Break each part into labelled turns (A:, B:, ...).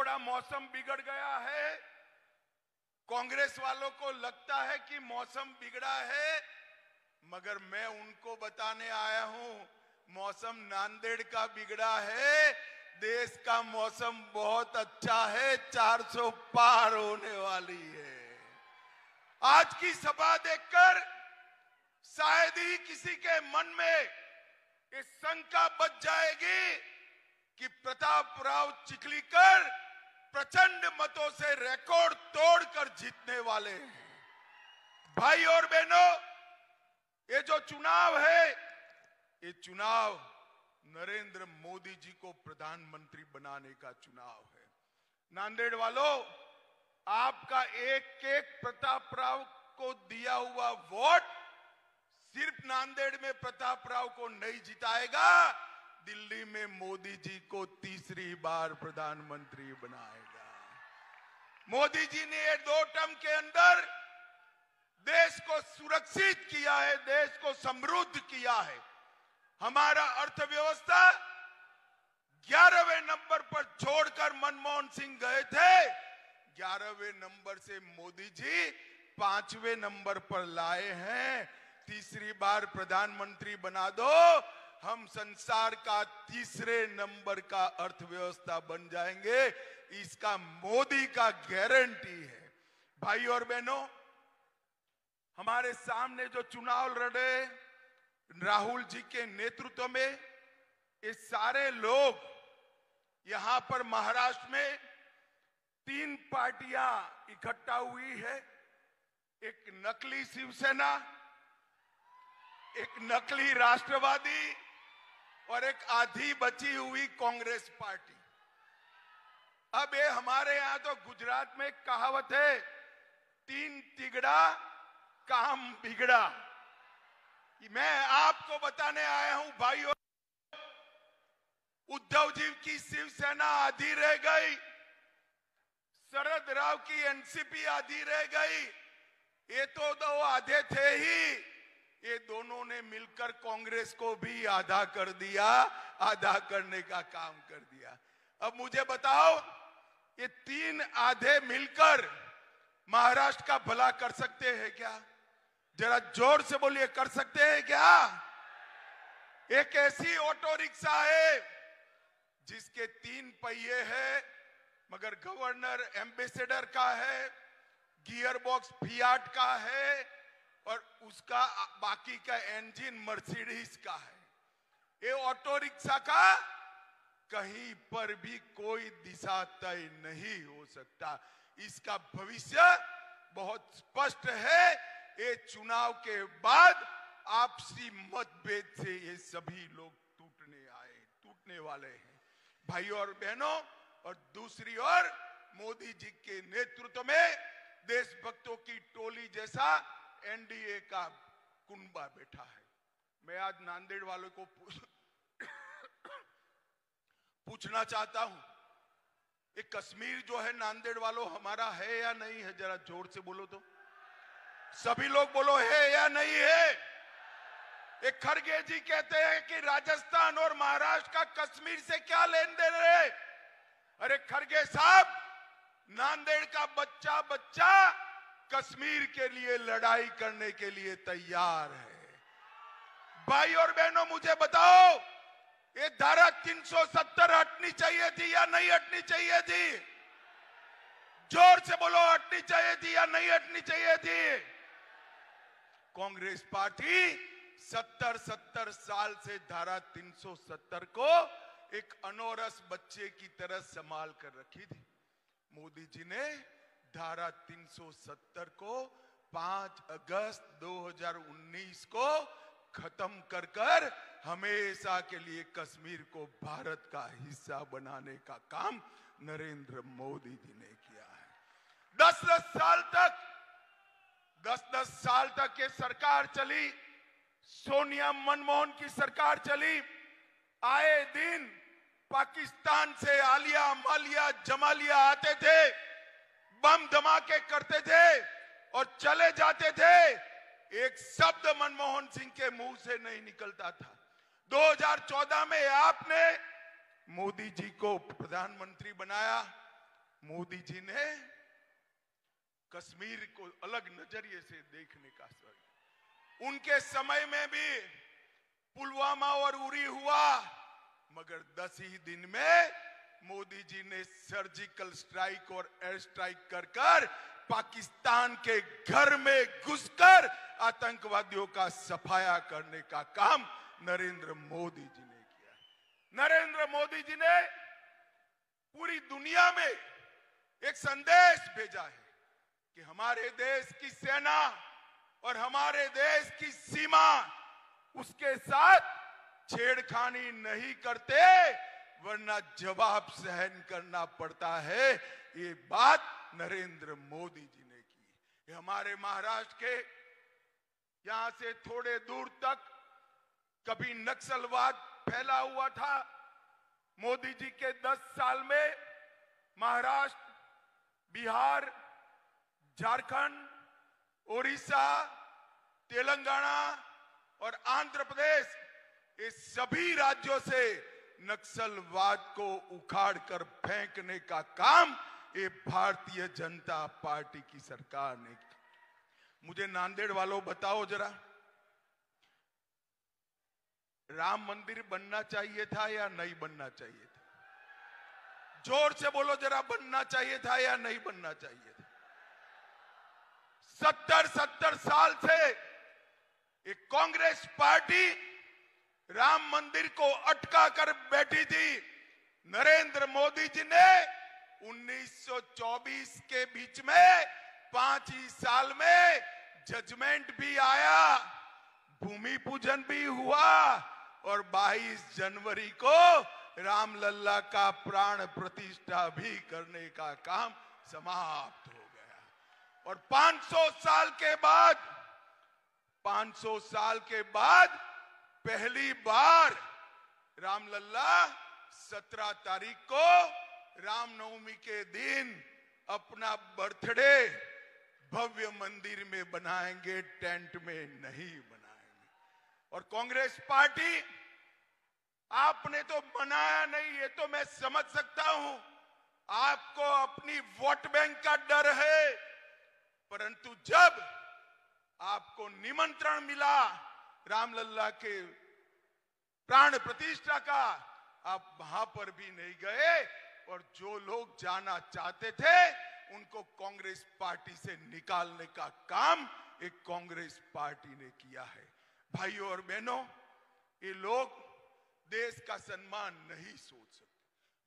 A: थोड़ा मौसम बिगड़ गया है। कांग्रेस वालों को लगता है कि मौसम बिगड़ा है, मगर मैं उनको बताने आया हूं मौसम नांदेड़ का बिगड़ा है। देश का मौसम बहुत अच्छा है, 400 पार होने वाली है। आज की सभा देखकर शायद ही किसी के मन में इस शंका बच जाएगी कि प्रतापराव चिखलीकर प्रचंड मतों से रिकॉर्ड तोड़कर जीतने वाले हैं। भाई और बहनों, ये जो चुनाव है, ये चुनाव नरेंद्र मोदी जी को प्रधानमंत्री बनाने का चुनाव है। नांदेड़ वालों, आपका एक एक प्रतापराव को दिया हुआ वोट सिर्फ नांदेड़ में प्रतापराव को नहीं जिताएगा, दिल्ली में मोदी जी को तीसरी बार प्रधानमंत्री बनाएगा। मोदी जी ने ये 2 टर्म के अंदर देश को सुरक्षित किया है, देश को समृद्ध किया है। हमारा अर्थव्यवस्था 11वें नंबर पर छोड़कर मनमोहन सिंह गए थे, 11वें नंबर से मोदी जी 5वें नंबर पर लाए हैं। तीसरी बार प्रधानमंत्री बना दो, हम संसार का तीसरे नंबर का अर्थव्यवस्था बन जाएंगे, इसका मोदी का गारंटी है। भाई और बहनों, हमारे सामने जो चुनाव लड़े राहुल जी के नेतृत्व में, ये सारे लोग यहां पर महाराष्ट्र में 3 पार्टियां इकट्ठा हुई है। एक नकली शिवसेना, एक नकली राष्ट्रवादी और एक आधी बची हुई कांग्रेस पार्टी। अब ये हमारे यहां तो गुजरात में कहावत है, 3 तिगड़ा काम बिगड़ा। मैं आपको बताने आया हूं भाइयों, उद्धव जी की शिवसेना आधी रह गई, शरद राव की एनसीपी आधी रह गई। ये तो 2 आधे थे ही, ये दोनों ने मिलकर कांग्रेस को भी आधा कर दिया, आधा करने का काम कर दिया। अब मुझे बताओ, ये 3 आधे मिलकर महाराष्ट्र का भला कर सकते हैं क्या? जरा जोर से बोलिए, कर सकते हैं क्या? एक ऐसी ऑटो रिक्शा है जिसके 3 पहिए हैं, मगर गवर्नर एम्बेसडर का है, गियर बॉक्स फियाट का है और उसका बाकी का इंजन मर्सिडीज का है। ये ऑटो रिक्शा का कहीं पर भी कोई दिशा तय नहीं हो सकता। इसका भविष्य बहुत स्पष्ट है। ये चुनाव के बाद आपसी मतभेद से ये सभी लोग टूटने वाले हैं। भाइयों और बहनों, और दूसरी ओर मोदी जी के नेतृत्व में देशभक्तों की टोली जैसा एनडीए का कुनबा बैठा है। मैं आज नांदेड़ वालों को पूछना चाहता हूं, ये कश्मीर जो है नांदेड़ वालों हमारा है या नहीं है? जरा जोर से बोलो तो, सभी लोग बोलो, है या नहीं है? एक खड़गे जी कहते हैं कि राजस्थान और महाराष्ट्र का कश्मीर से क्या लेन देन है? अरे खड़गे साहब, नांदेड़ का बच्चा बच्चा कश्मीर के लिए लड़ाई करने के लिए तैयार है। भाई और बहनों, मुझे बताओ, ये धारा 370 हटनी चाहिए थी या नहीं हटनी चाहिए थी? जोर से बोलो, हटनी चाहिए थी या नहीं हटनी चाहिए थी? कांग्रेस पार्टी 70 साल से धारा 370 को एक अनोरस बच्चे की तरह संभाल कर रखी थी। मोदी जी ने धारा 370 को 5 अगस्त 2019 को खत्म कर हमेशा के लिए कश्मीर को भारत का हिस्सा बनाने का काम नरेंद्र मोदी जी ने किया है। 10 साल तक ये सरकार चली, सोनिया मनमोहन की सरकार चली। आए दिन पाकिस्तान से आलिया मालिया जमालिया आते थे, बम धमाके करते थे और चले जाते थे। एक शब्द मनमोहन सिंह के मुंह से नहीं निकलता था। 2014 में आपने मोदी जी को प्रधानमंत्री बनाया, मोदी जी ने कश्मीर को अलग नजरिए से देखने का सर। उनके समय में भी पुलवामा और उरी हुआ, मगर 10 ही दिन में मोदी जी ने सर्जिकल स्ट्राइक और एयर स्ट्राइक कर पाकिस्तान के घर में घुसकर आतंकवादियों का सफाया करने का काम नरेंद्र मोदी जी ने किया। नरेंद्र मोदी जी ने पूरी दुनिया में एक संदेश भेजा है कि हमारे देश की सेना और हमारे देश की सीमा उसके साथ छेड़खानी नहीं करते, वरना जवाब सहन करना पड़ता है। ये बात नरेंद्र मोदी जी ने की। ये हमारे महाराष्ट्र के यहां से थोड़े दूर तक कभी नक्सलवाद फैला हुआ था। मोदी जी के 10 साल में महाराष्ट्र, बिहार, झारखंड, ओडिशा, तेलंगाना और आंध्र प्रदेश, ये सभी राज्यों से नक्सलवाद को उखाड़ कर फेंकने का काम ये भारतीय जनता पार्टी की सरकार ने किया। मुझे नांदेड़ वालों बताओ जरा, राम मंदिर बनना चाहिए था या नहीं बनना चाहिए था? जोर से बोलो जरा, बनना चाहिए था या नहीं बनना चाहिए था? 70 साल से एक कांग्रेस पार्टी राम मंदिर को अटका कर बैठी थी। नरेंद्र मोदी जी ने 1924 के बीच में 5 ही साल में जजमेंट भी आया, भूमि पूजन भी हुआ और 22 जनवरी को रामलला का प्राण प्रतिष्ठा भी करने का काम समाप्त हो गया। और 500 साल के बाद पहली बार रामलला 17 तारीख को रामनवमी के दिन अपना बर्थडे भव्य मंदिर में बनाएंगे, टेंट में नहीं बनाएंगे। और कांग्रेस पार्टी, आपने तो बनाया नहीं, ये तो मैं समझ सकता हूं, आपको अपनी वोट बैंक का डर है, परंतु जब आपको निमंत्रण मिला रामलला के प्राण प्रतिष्ठा का, आप वहां पर भी नहीं गए। और जो लोग जाना चाहते थे उनको कांग्रेस पार्टी से निकालने का काम एक कांग्रेस पार्टी ने किया है। भाइयों और बहनों, ये लोग देश का सम्मान नहीं सोच सकते।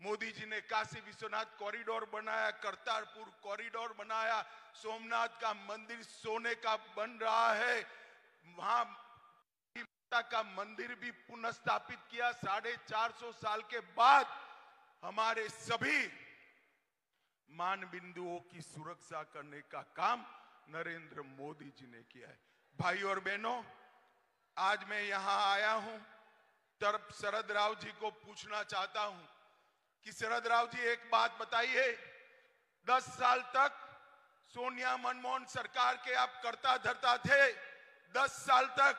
A: मोदी जी ने काशी विश्वनाथ कॉरिडोर बनाया, करतारपुर कॉरिडोर बनाया, सोमनाथ का मंदिर सोने का बन रहा है, वहां का मंदिर भी पुनर्स्थापित किया। 450 साल के बाद हमारे सभी मान बिंदुओं की सुरक्षा करने का काम नरेंद्र मोदी जी ने किया है। भाइयों और बहनों, आज मैं यहां आया हूं, तब शरद राव जी को पूछना चाहता हूं कि शरद राव जी एक बात बताइए, 10 साल तक सोनिया मनमोहन सरकार के आप कर्ता धर्ता थे, 10 साल तक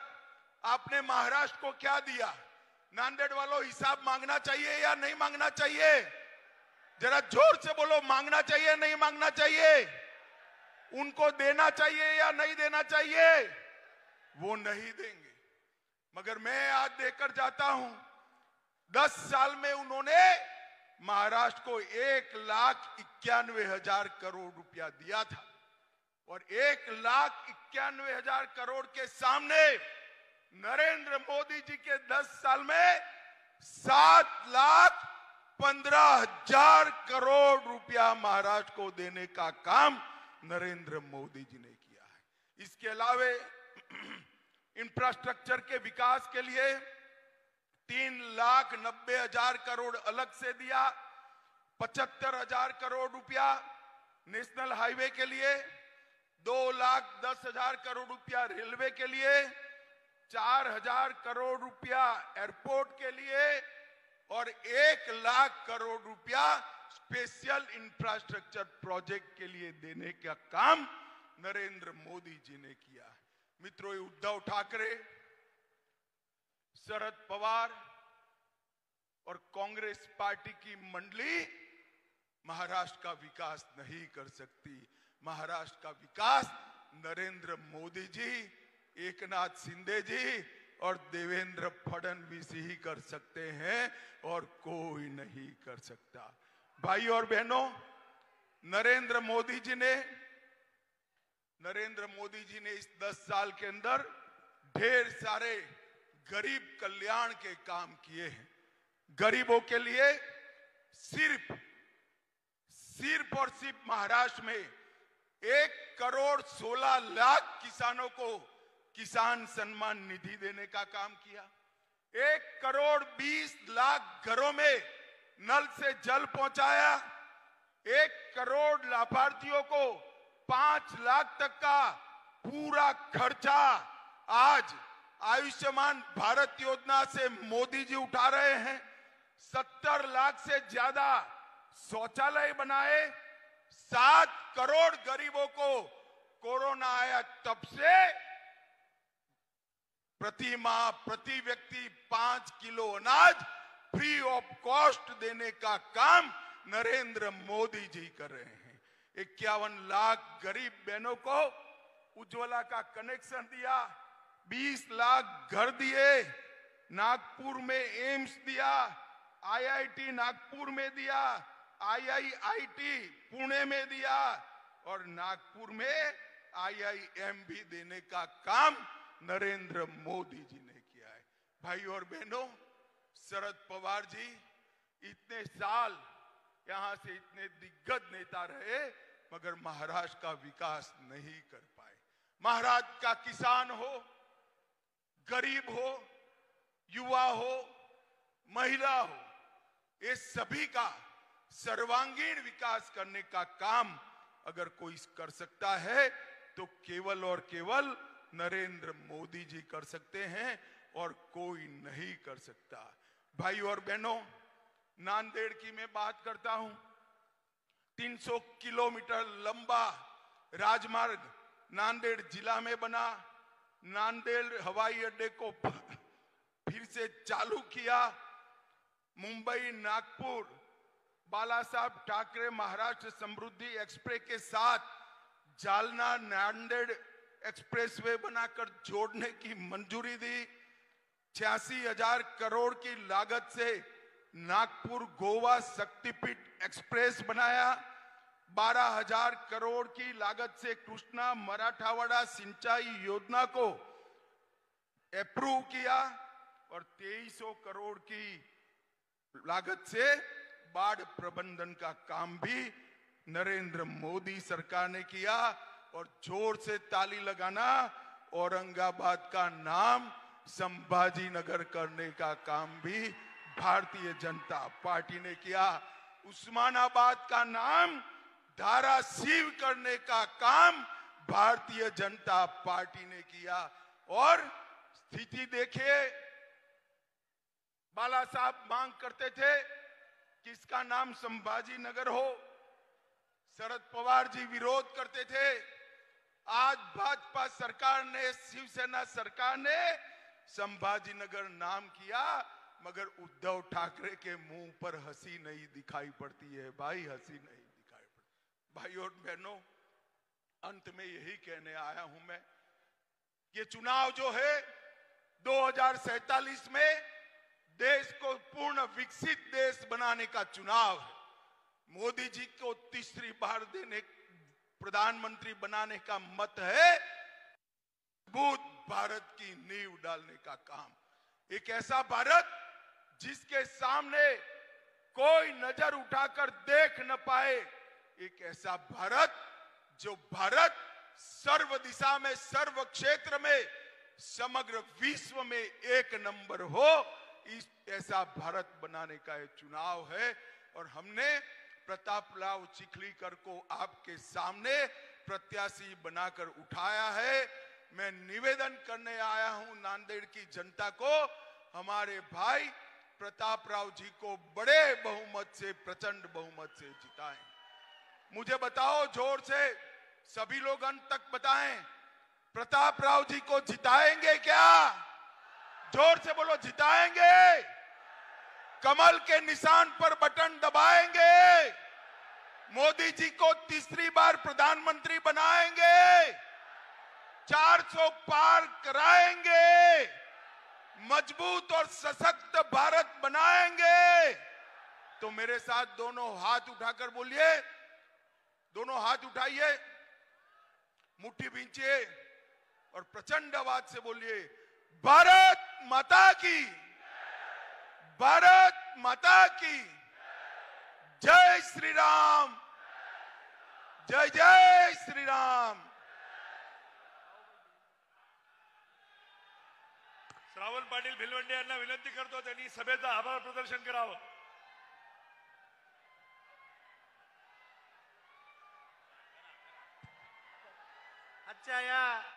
A: आपने महाराष्ट्र को क्या दिया? नांदेड़ वालों, हिसाब मांगना चाहिए या नहीं मांगना चाहिए? जरा जोर से बोलो, मांगना चाहिए नहीं मांगना चाहिए? उनको देना चाहिए या नहीं देना चाहिए? वो नहीं देंगे, मगर मैं आज देकर जाता हूं। 10 साल में उन्होंने महाराष्ट्र को 1,91,000 करोड़ रुपया दिया था और 1,91,000 करोड़ के सामने नरेंद्र मोदी जी के 10 साल में 7,15,000 करोड़ रुपया महाराष्ट्र को देने का काम नरेंद्र मोदी जी ने किया है। इसके अलावे इंफ्रास्ट्रक्चर के विकास के लिए 3,90,000 करोड़ अलग से दिया, 75,000 करोड़ रुपया नेशनल हाईवे के लिए, 2,10,000 करोड़ रुपया रेलवे के लिए, 4,000 करोड़ रुपया एयरपोर्ट के लिए और 1,00,000 करोड़ रुपया स्पेशल इंफ्रास्ट्रक्चर प्रोजेक्ट के लिए देने का काम नरेंद्र मोदी जी ने किया। मित्रों, उद्धव ठाकरे, शरद पवार और कांग्रेस पार्टी की मंडली महाराष्ट्र का विकास नहीं कर सकती। महाराष्ट्र का विकास नरेंद्र मोदी जी, एकनाथ शिंदे जी और देवेंद्र फडणवीस ही कर सकते हैं और कोई नहीं कर सकता। भाई और बहनों, नरेंद्र मोदी जी ने इस 10 साल के अंदर ढेर सारे गरीब कल्याण के काम किए हैं। गरीबों के लिए सिर्फ और सिर्फ महाराष्ट्र में 1,16,00,000 किसानों को किसान सम्मान निधि देने का काम किया। 1,20,00,000 घरों में नल से जल पहुंचाया। 1 करोड़ लाभार्थियों को 5 लाख तक का पूरा खर्चा आज आयुष्मान भारत योजना से मोदी जी उठा रहे हैं। 70 लाख से ज्यादा शौचालय बनाए। 7 करोड़ गरीबों को कोरोना आया तब से प्रति माह प्रति व्यक्ति 5 किलो अनाज फ्री ऑफ कॉस्ट देने का काम नरेंद्र मोदी जी कर रहे हैं। 51 लाख गरीब बहनों को उज्ज्वला का कनेक्शन दिया। 20 लाख घर दिए। नागपुर में एम्स दिया। IIT नागपुर में दिया। IIIT पुणे में दिया और नागपुर में IIM भी देने का काम नरेंद्र मोदी जी ने किया है। भाई और बहनों, शरद पवार जी इतने साल यहां से इतने दिग्गज नेता रहे मगर महाराष्ट्र का विकास नहीं कर पाए। महाराष्ट्र का किसान हो, गरीब हो, युवा हो, महिला हो, ये सभी का सर्वांगीण विकास करने का काम अगर कोई कर सकता है तो केवल और केवल नरेंद्र मोदी जी कर सकते हैं और कोई नहीं कर सकता। भाई और बहनों, नांदेड़ की मैं बात करता हूं। 300 किलोमीटर लंबा राजमार्ग नांदेड़ जिला में बना। नांदेड़ हवाई अड्डे को फिर से चालू किया। मुंबई नागपुर बाला साहब ठाकरे महाराष्ट्र समृद्धि एक्सप्रेस के साथ जालना नांदेड़ एक्सप्रेसवे बनाकर जोड़ने की मंजूरी दी। 86,000 करोड़ की लागत से नागपुर गोवा शक्तिपीठ एक्सप्रेस बनाया। 12,000 करोड़ की लागत से कृष्णा मराठवाड़ा सिंचाई योजना को अप्रूव किया और 2300 करोड़ की लागत से बाढ़ प्रबंधन का काम भी नरेंद्र मोदी सरकार ने किया। और जोर से ताली लगाना, औरंगाबाद का नाम संभाजी नगर करने का काम भी भारतीय जनता पार्टी ने किया। उस्मानाबाद का नाम धाराशिव करने का काम भारतीय जनता पार्टी ने किया। और स्थिति देखिए, बाला साहब मांग करते थे कि इसका नाम संभाजी नगर हो। शरद पवार जी विरोध करते थे। आज भाजपा सरकार ने, शिवसेना सरकार ने संभाजी नगर नाम किया मगर उद्धव ठाकरे के मुंह पर हंसी नहीं दिखाई पड़ती है। भाई, हंसी नहीं दिखाई पड़ती। भाई और बहनों, अंत में यही कहने आया हूं मैं, ये चुनाव जो है 2047 में देश को पूर्ण विकसित देश बनाने का चुनाव है। मोदी जी को तीसरी बार प्रधानमंत्री बनाने का मत है। मजबूत भारत की नींव डालने का काम। एक ऐसा भारत जिसके सामने कोई नजर उठाकर देख न पाए। एक ऐसा भारत जो भारत सर्व दिशा में, सर्व क्षेत्र में, समग्र विश्व में 1 नंबर हो। इस ऐसा भारत बनाने का ये चुनाव है और हमने प्रताप राव चिखलीकर को आपके सामने प्रत्याशी बनाकर उठाया है। मैं निवेदन करने आया हूं नांदेड़ की जनता को, हमारे भाई प्रताप राव जी को बड़े बहुमत से, प्रचंड बहुमत से जिताएं। मुझे बताओ जोर से, सभी लोग अंत तक बताएं, प्रताप राव जी को जिताएंगे क्या? जोर से बोलो, जिताएंगे। कमल के निशान पर बटन दबाएंगे। मोदी जी को तीसरी बार प्रधानमंत्री बनाएंगे, 400 पार कराएंगे, मजबूत और सशक्त भारत बनाएंगे। तो मेरे साथ दोनों हाथ उठाकर बोलिए, दोनों हाथ उठाइए, मुट्ठी भींचिए और प्रचंड आवाज से बोलिए, भारत माता की, भारत माता की जय श्री राम, जय जय श्री राम।
B: श्रावण पाटील भिलवंडे यांना विनंती करतो त्यांनी सभेचं आभार प्रदर्शन करावं।
C: अच्छा या